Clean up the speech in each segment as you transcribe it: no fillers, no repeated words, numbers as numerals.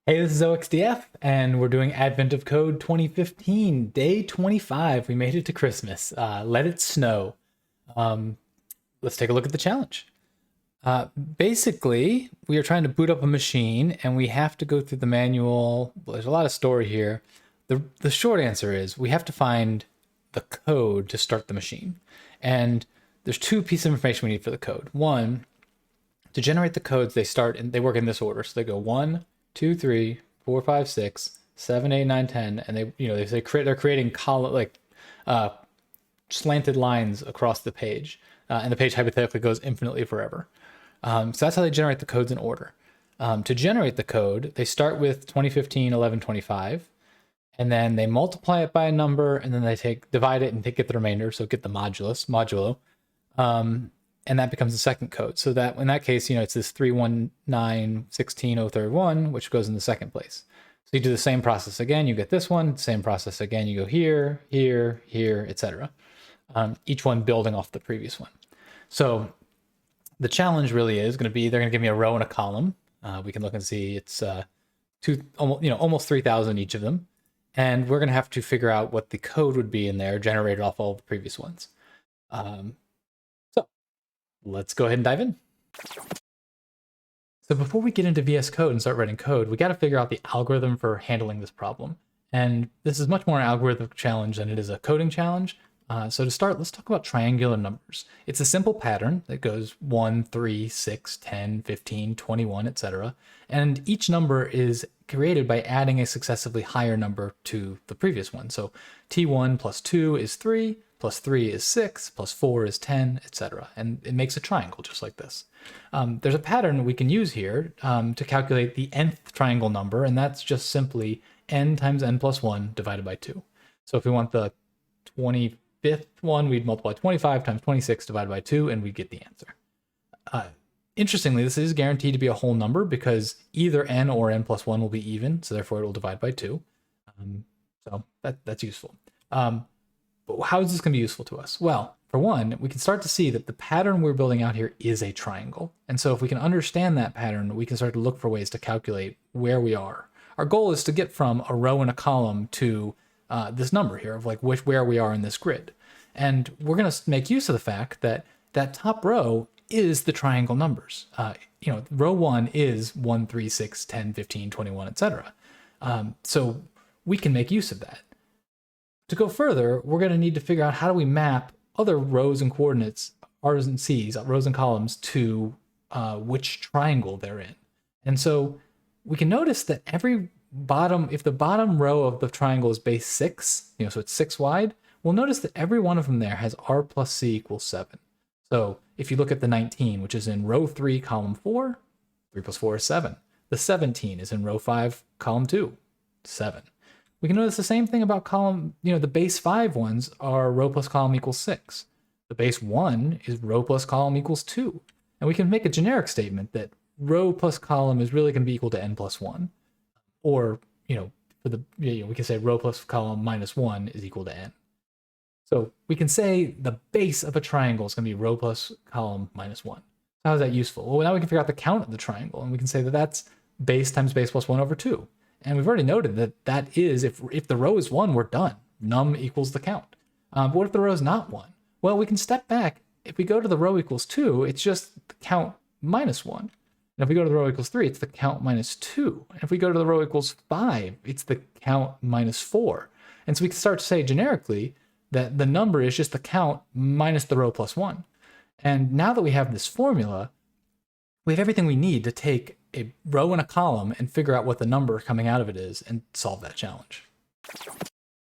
Hey, this is OXDF, and we're doing Advent of Code 2015, day 25. We made it to Christmas. Let it snow. Um, let's take a look at the challenge. Basically, we are trying to boot up a machine, and we have to go through the manual. Well, there's a lot of story here. The short answer is we have to find the code to start the machine. And there's two pieces of information we need for the code. One, to generate the codes, they work in this order. So they go 1, 2, 3, 4, 5, 6, 7, 8, 9, 10, and they're creating slanted lines across the page, and the page hypothetically goes infinitely forever. So that's how they generate the codes in order. To generate the code, they start with 2015 1125, and then they multiply it by a number, and then they divide it and get the remainder, so get the modulo. And that becomes the second code. So that in that case, it's this 319160331, which goes in the second place. So you do the same process again, you get this one, same process again, you go here, here, here, etc. Each one building off the previous one. So the challenge really is going to be, they're going to give me a row and a column. We can look and see it's almost 3,000 each of them. And we're going to have to figure out what the code would be in there, generated off all the previous ones. Let's go ahead and dive in. So before we get into VS Code and start writing code, we got to figure out the algorithm for handling this problem. And this is much more an algorithmic challenge than it is a coding challenge. So to start, let's talk about triangular numbers. It's a simple pattern that goes 1, 3, 6, 10, 15, 21, etc. And each number is created by adding a successively higher number to the previous one. So T1 plus 2 is 3, plus 3 is 6, plus 4 is 10, etc. And it makes a triangle just like this. There's a pattern we can use here to calculate the nth triangle number, and that's just simply n times n plus 1 divided by 2. So if we want the 25th one, we'd multiply 25 times 26 divided by 2, and we'd get the answer. Interestingly, this is guaranteed to be a whole number because either n or n plus 1 will be even, so therefore it will divide by 2. So that's useful. But how is this going to be useful to us? Well, for one, we can start to see that the pattern we're building out here is a triangle. And so if we can understand that pattern, we can start to look for ways to calculate where we are. Our goal is to get from a row and a column to this number here of where we are in this grid. And we're going to make use of the fact that that top row is the triangle numbers. Row 1 is 1, 3, 6, 10, 15, 21, etc. So we can make use of that. To go further, we're going to need to figure out how do we map other rows and coordinates, R's and C's, rows and columns, to which triangle they're in. And so we can notice that if the bottom row of the triangle is base 6, so it's 6 wide, we'll notice that every one of them there has R plus C equals 7. So if you look at the 19, which is in row 3, column 4, 3 plus 4 is 7. The 17 is in row 5, column 2, 7. We can notice the same thing about column, the base 5 ones are row plus column equals 6. The base 1 is row plus column equals 2. And we can make a generic statement that row plus column is really going to be equal to n plus 1. Or, we can say row plus column minus 1 is equal to n. So we can say the base of a triangle is going to be row plus column minus 1. How is that useful? Well, now we can figure out the count of the triangle, and we can say that that's base times base plus 1 over 2. And we've already noted that is, if the row is 1, we're done. Num equals the count. But what if the row is not 1? Well, we can step back. If we go to the row equals 2, it's just the count minus 1. And if we go to the row equals 3, it's the count minus 2. And if we go to the row equals 5, it's the count minus 4. And so we can start to say generically that the number is just the count minus the row plus 1. And now that we have this formula, we have everything we need to take a row and a column and figure out what the number coming out of it is and solve that challenge.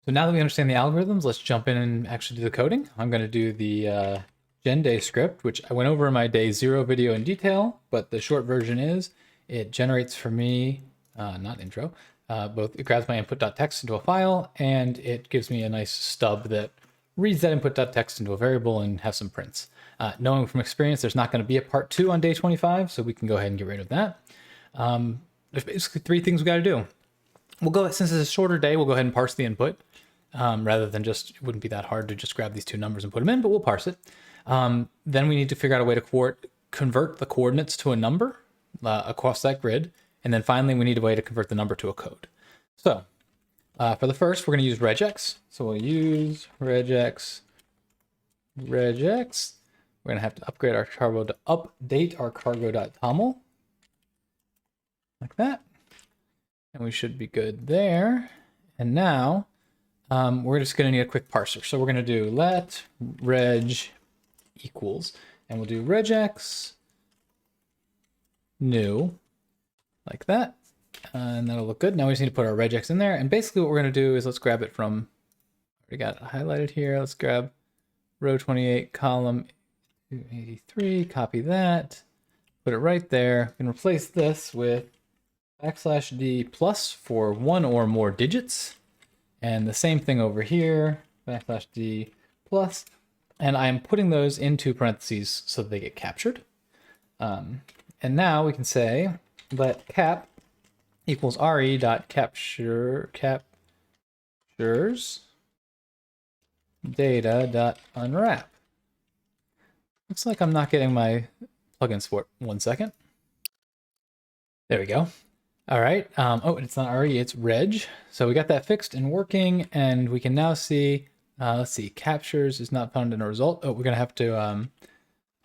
So now that we understand the algorithms, let's jump in and actually do the coding. I'm going to do the GenDay script, which I went over in my day 0 video in detail, but the short version is it generates for me, not intro, it grabs my input.txt into a file, and it gives me a nice stub that reads that input.txt into a variable and has some prints. Knowing from experience, there's not going to be a part 2 on day 25, so we can go ahead and get rid of that. There's basically 3 things we got to do. Since it's a shorter day, we'll go ahead and parse the input, rather than it wouldn't be that hard to just grab these 2 numbers and put them in, but we'll parse it. Then we need to figure out a way to convert the coordinates to a number across that grid. And then finally, we need a way to convert the number to a code. So for the first, we're going to use regex. So we'll use regex. We're going to have to upgrade our cargo to update our cargo.toml. Like that. And we should be good there. And now we're just going to need a quick parser. So we're going to do let reg equals, and we'll do regex new, like that. And that'll look good. Now we just need to put our regex in there. And basically what we're going to do is let's grab it from, we got it highlighted here. Let's grab row 28, column 83, copy that, put it right there. We can replace this with \d plus for one or more digits. And the same thing over here, \d plus. And I'm putting those into parentheses so that they get captured. And now we can say let cap equals re.captures data.unwrap. Looks like I'm not getting my plugins for it. 1 second. There we go. All right. Oh, it's not re, it's reg. So we got that fixed and working, and we can now see, let's see, captures is not found in a result. Oh, we're going to have to,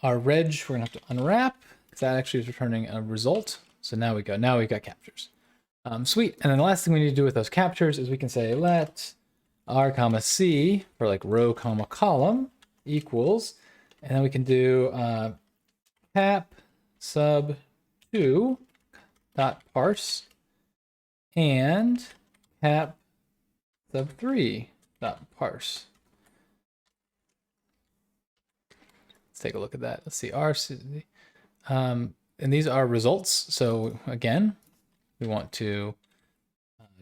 our reg, we're going to have to unwrap, because that actually is returning a result. So now we got captures. Sweet. And then the last thing we need to do with those captures is we can say let r comma c for like row comma column equals, and then we can do cap sub 2 dot parse and cap sub 3 dot parse. Let's take a look at that. Let's see, RC, and these are results. So again, we want to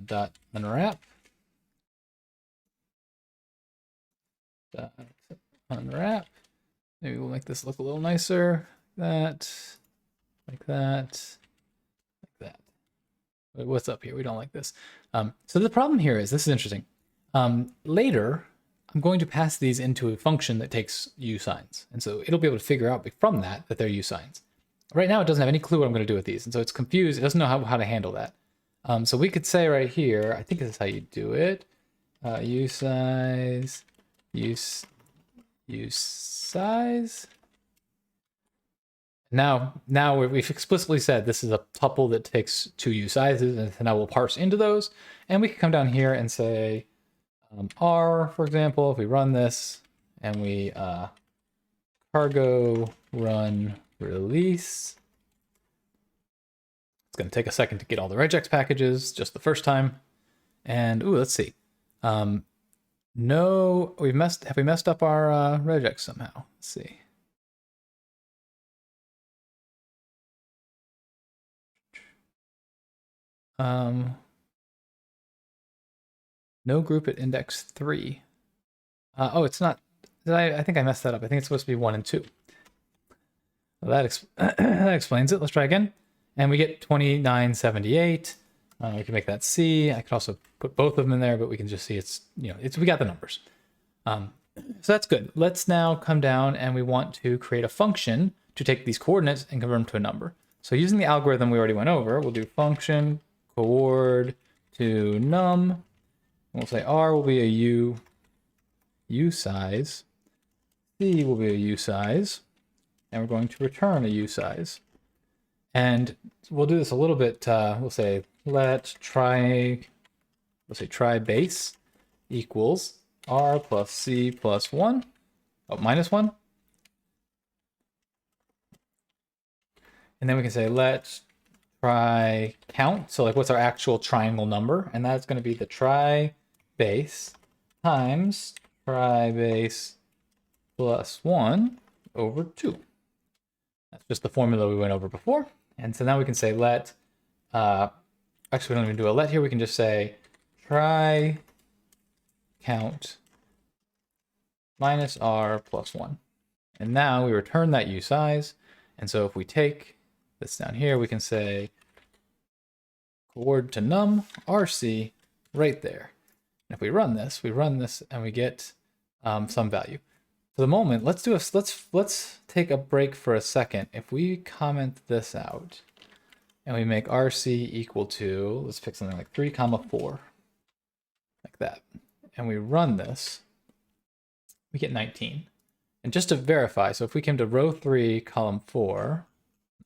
dot unwrap, dot unwrap. Maybe we'll make this look a little nicer. That, like that, like that. What's up here? We don't like this. So the problem here is, this is interesting. Later, I'm going to pass these into a function that takes U signs. And so it'll be able to figure out from that they're U signs. Right now, it doesn't have any clue what I'm going to do with these. And so it's confused. It doesn't know how to handle that. So we could say right here, I think this is how you do it. U size, use size. Now we've explicitly said this is a tuple that takes 2 U sizes, and now we'll parse into those. And we can come down here and say R, for example, if we run this and we cargo run release. It's going to take a second to get all the regex packages just the first time. And ooh, let's see. No, have we messed up our regex somehow? Let's see. No group at index 3. Oh, it's not. I think I messed that up. I think it's supposed to be 1 and 2. Well, that explains it. Let's try again. And we get 2978. We can make that C. I could also put both of them in there, but we can just see it's, we got the numbers. So that's good. Let's now come down and we want to create a function to take these coordinates and convert them to a number. So using the algorithm we already went over, we'll do function coord to num. And we'll say R will be a U size. C will be a U size. And we're going to return a U size. And we'll do this a little bit. We'll say try base equals R plus C plus 1. Oh, minus 1. And then we can say let try count. So like, what's our actual triangle number? And that's going to be the try base times try base plus 1 over 2. That's just the formula we went over before. And so now we can say let, actually we don't even do a let here. We can just say try count minus R plus 1. And now we return that U size. And so if we take this down here, we can say coord to num RC right there. And if we run this and we get some value. For the moment, let's take a break for a second. If we comment this out and we make RC equal to, let's pick something like 3 comma 4, like that. And we run this, we get 19. And just to verify, so if we came to row 3, column 4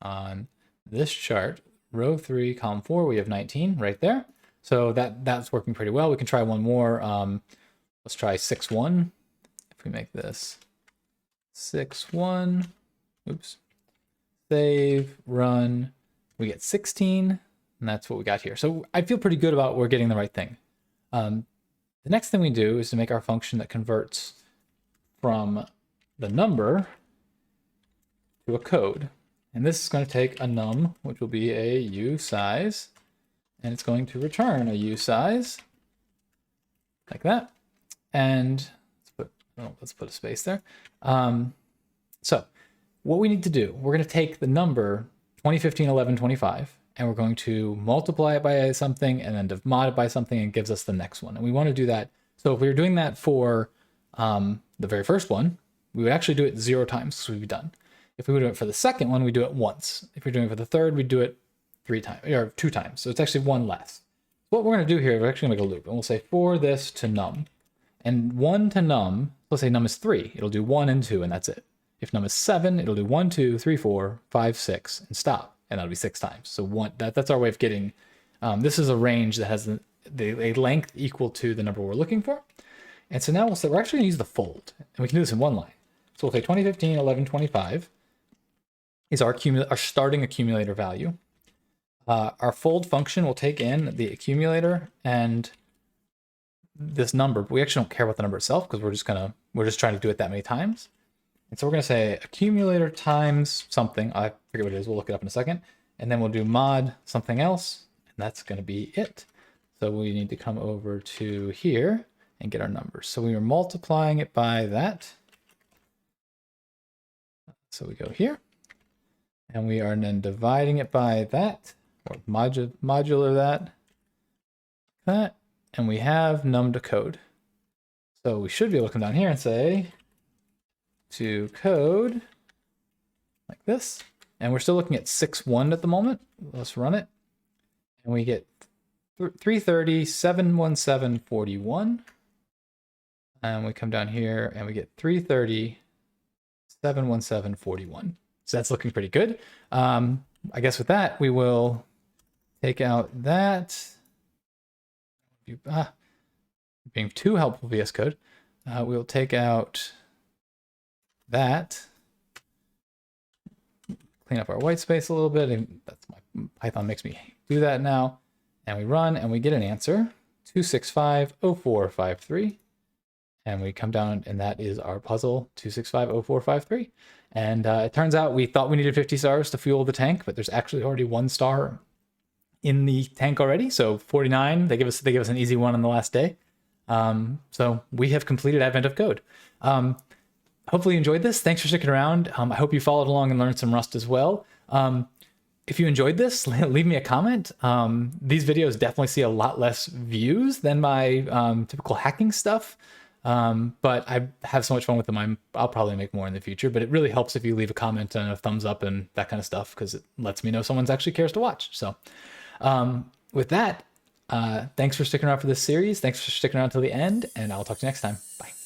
on this chart, row 3, column 4, we have 19 right there. So that's working pretty well. We can try one more. Let's try 6-1. If we make this 6-1, oops, save, run, we get 16, and that's what we got here. So I feel pretty good about we're getting the right thing. The next thing we do is to make our function that converts from the number to a code. And this is going to take a num, which will be a u size, and it's going to return a u size like that. And let's put a space there. So what we need to do, we're going to take the number 2015 11 25, and we're going to multiply it by something and then mod it by something, and it gives us the next one. And we want to do that. So if we were doing that for the very first one, we would actually do it 0 times, so we'd be done. If we would do it for the second one, we do it once. If we're doing it for the third, we do it 3 times or 2 times. So it's actually 1 less. What we're going to do here, we're actually going to make a loop, and we'll say for this to num, and 1 to num. Let's say num is 3. It'll do 1 and 2, and that's it. If num is 7, it'll do 1, 2, 3, 4, 5, 6, and stop, and that'll be 6 times. So that's our way of getting. This is a range that has a length equal to the number we're looking for. And so now we'll say we're actually going to use the fold, and we can do this in one line. So we'll say 2015 11 25 is our starting accumulator value. Our fold function will take in the accumulator and this number, but we actually don't care about the number itself because we're just trying to do it that many times. And so we're going to say accumulator times something. I forget what it is. We'll look it up in a second. And then we'll do mod something else, and that's going to be it. So we need to come over to here and get our numbers. So we are multiplying it by that. So we go here, and we are then dividing it by that, or modular that, and we have num to code. So we should be able to come down here and say to code like this, and we're still looking at 6-1 at the moment. Let's run it, and we get 330 717 41, and we come down here and we get 330 717 41. So that's looking pretty good. I guess with that we will take out that. Being too helpful VS Code, we'll take out that, clean up our white space a little bit, and that's my Python makes me do that now. And we run, and we get an answer 2650453, and we come down, and that is our puzzle 2650453. And it turns out we thought we needed 50 stars to fuel the tank, but there's actually already 1 star in the tank already. So 49, they give us an easy one on the last day. So we have completed Advent of Code. Hopefully you enjoyed this. Thanks for sticking around. I hope you followed along and learned some Rust as well. If you enjoyed this, leave me a comment. These videos definitely see a lot less views than my typical hacking stuff. But I have so much fun with them. I'll probably make more in the future, but it really helps if you leave a comment and a thumbs up and that kind of stuff, because it lets me know someone's actually cares to watch. So with that, thanks for sticking around for this series. Thanks for sticking around till the end, and I'll talk to you next time. Bye.